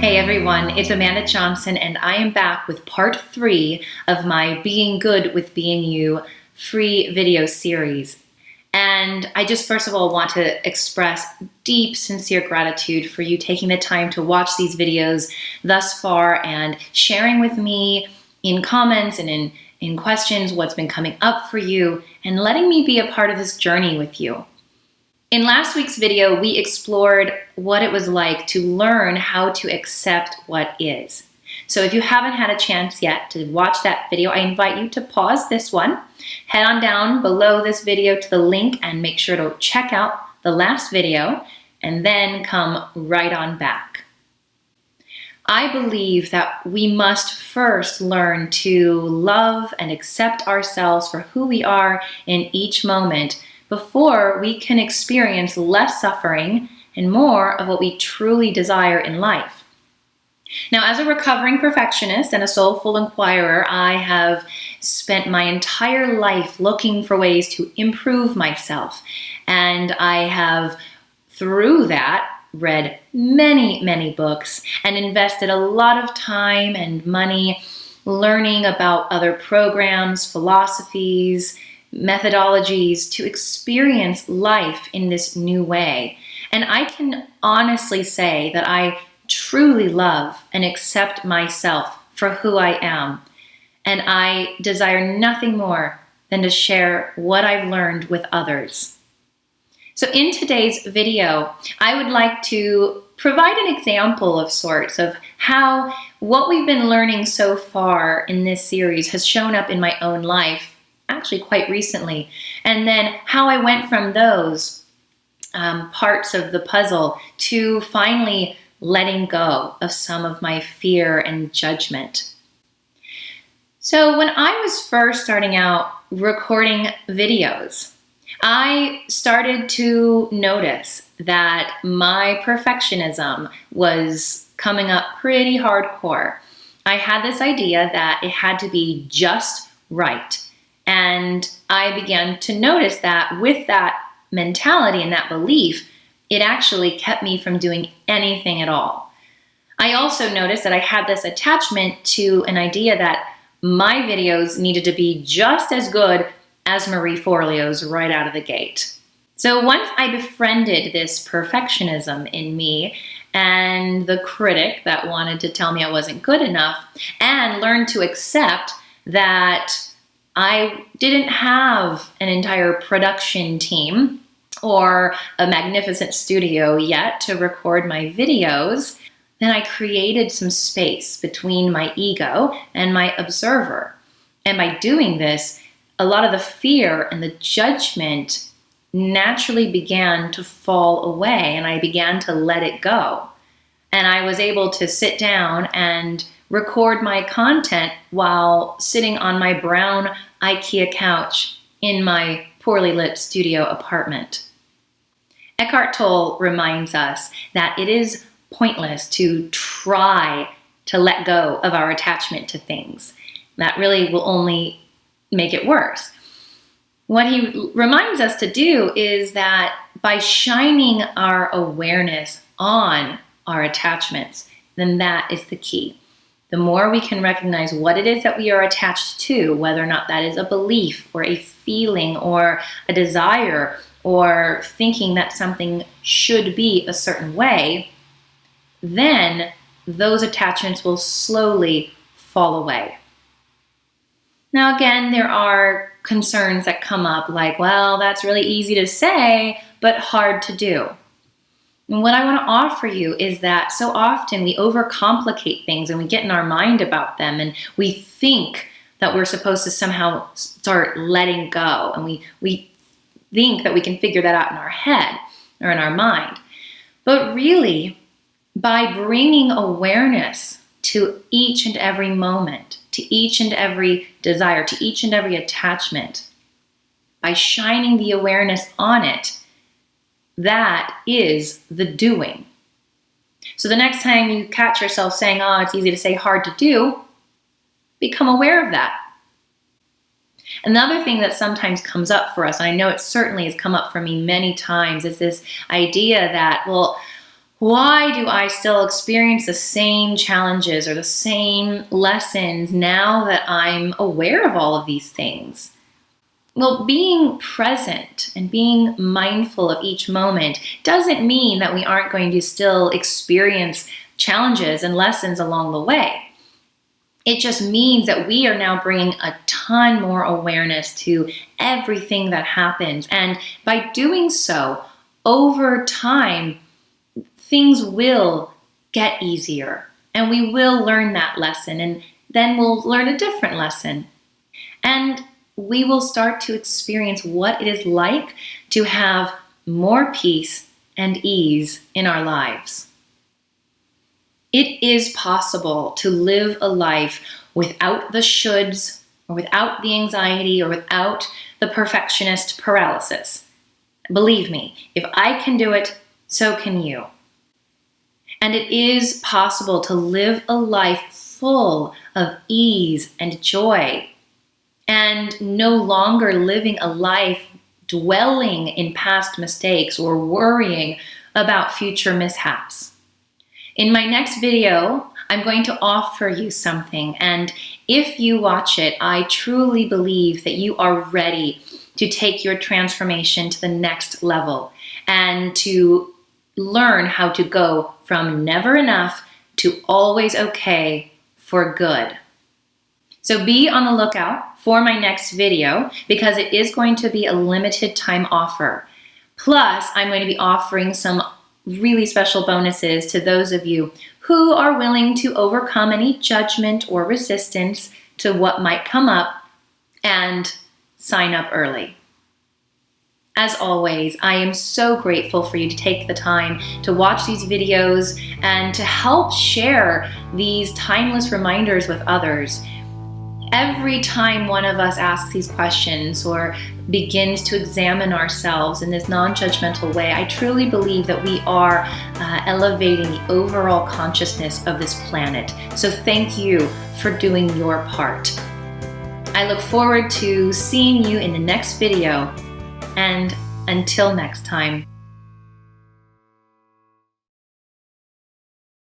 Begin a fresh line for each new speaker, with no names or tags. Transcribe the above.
Hey everyone, it's Amanda Johnson and I am back with part 3 of my Being Good with Being You free video series. And I just first of all want to express deep, sincere gratitude for you taking the time to watch these videos thus far and sharing with me in comments and in questions what's been coming up for you and letting me be a part of this journey with you. In last week's video, we explored what it was like to learn how to accept what is. So if you haven't had a chance yet to watch that video, I invite you to pause this one, head on down below this video to the link and make sure to check out the last video and then come right on back. I believe that we must first learn to love and accept ourselves for who we are in each moment before we can experience less suffering and more of what we truly desire in life. Now, as a recovering perfectionist and a soulful inquirer, I have spent my entire life looking for ways to improve myself. And I have, through that, read many books and invested a lot of time and money learning about other programs, philosophies, methodologies to experience life in this new way. And I can honestly say that I truly love and accept myself for who I am. And I desire nothing more than to share what I've learned with others. So in today's video, I would like to provide an example of sorts of how what we've been learning so far in this series has shown up in my own life actually quite recently, and then how I went from those parts of the puzzle to finally letting go of some of my fear and judgment. So when I was first starting out recording videos, I started to notice that my perfectionism was coming up pretty hardcore. I had this idea that it had to be just right. And I began to notice that with that mentality and that belief, it actually kept me from doing anything at all. I also noticed that I had this attachment to an idea that my videos needed to be just as good as Marie Forleo's right out of the gate. So once I befriended this perfectionism in me and the critic that wanted to tell me I wasn't good enough, and learned to accept that I didn't have an entire production team or a magnificent studio yet to record my videos, then I created some space between my ego and my observer. And by doing this, a lot of the fear and the judgment naturally began to fall away, and I began to let it go. And I was able to sit down and record my content while sitting on my brown IKEA couch in my poorly lit studio apartment. Eckhart Tolle reminds us that it is pointless to try to let go of our attachment to things. That really will only make it worse. What he reminds us to do is that by shining our awareness on our attachments, then that is the key. The more we can recognize what it is that we are attached to, whether or not that is a belief or a feeling or a desire or thinking that something should be a certain way, then those attachments will slowly fall away. Now again, there are concerns that come up like, well, that's really easy to say, but hard to do. And what I want to offer you is that so often we overcomplicate things and we get in our mind about them and we think that we're supposed to somehow start letting go, and we think that we can figure that out in our head or in our mind. But really, by bringing awareness to each and every moment, to each and every desire, to each and every attachment, by shining the awareness on it, that is the doing. So the next time you catch yourself saying, oh, it's easy to say, hard to do, become aware of that. Another thing that sometimes comes up for us, and I know it certainly has come up for me many times, is this idea that, well, Why do I still experience the same challenges or the same lessons now that I'm aware of all of these things? Well, being present and being mindful of each moment doesn't mean that we aren't going to still experience challenges and lessons along the way. It just means that we are now bringing a ton more awareness to everything that happens. And by doing so, over time, things will get easier. And we will learn that lesson. And then we'll learn a different lesson. And we will start to experience what it is like to have more peace and ease in our lives. It is possible to live a life without the shoulds, or without the anxiety, or without the perfectionist paralysis. Believe me, if I can do it, so can you. And it is possible to live a life full of ease and joy, and no longer living a life dwelling in past mistakes or worrying about future mishaps. In my next video, I'm going to offer you something, and if you watch it, I truly believe that you are ready to take your transformation to the next level and to learn how to go from never enough to always okay for good. So be on the lookout for my next video because it is going to be a limited time offer. Plus, I'm going to be offering some really special bonuses to those of you who are willing to overcome any judgment or resistance to what might come up and sign up early. As always, I am so grateful for you to take the time to watch these videos and to help share these timeless reminders with others. Every time one of us asks these questions or begins to examine ourselves in this non-judgmental way, I truly believe that we are elevating the overall consciousness of this planet. So thank you for doing your part. I look forward to seeing you in the next video, and until next time.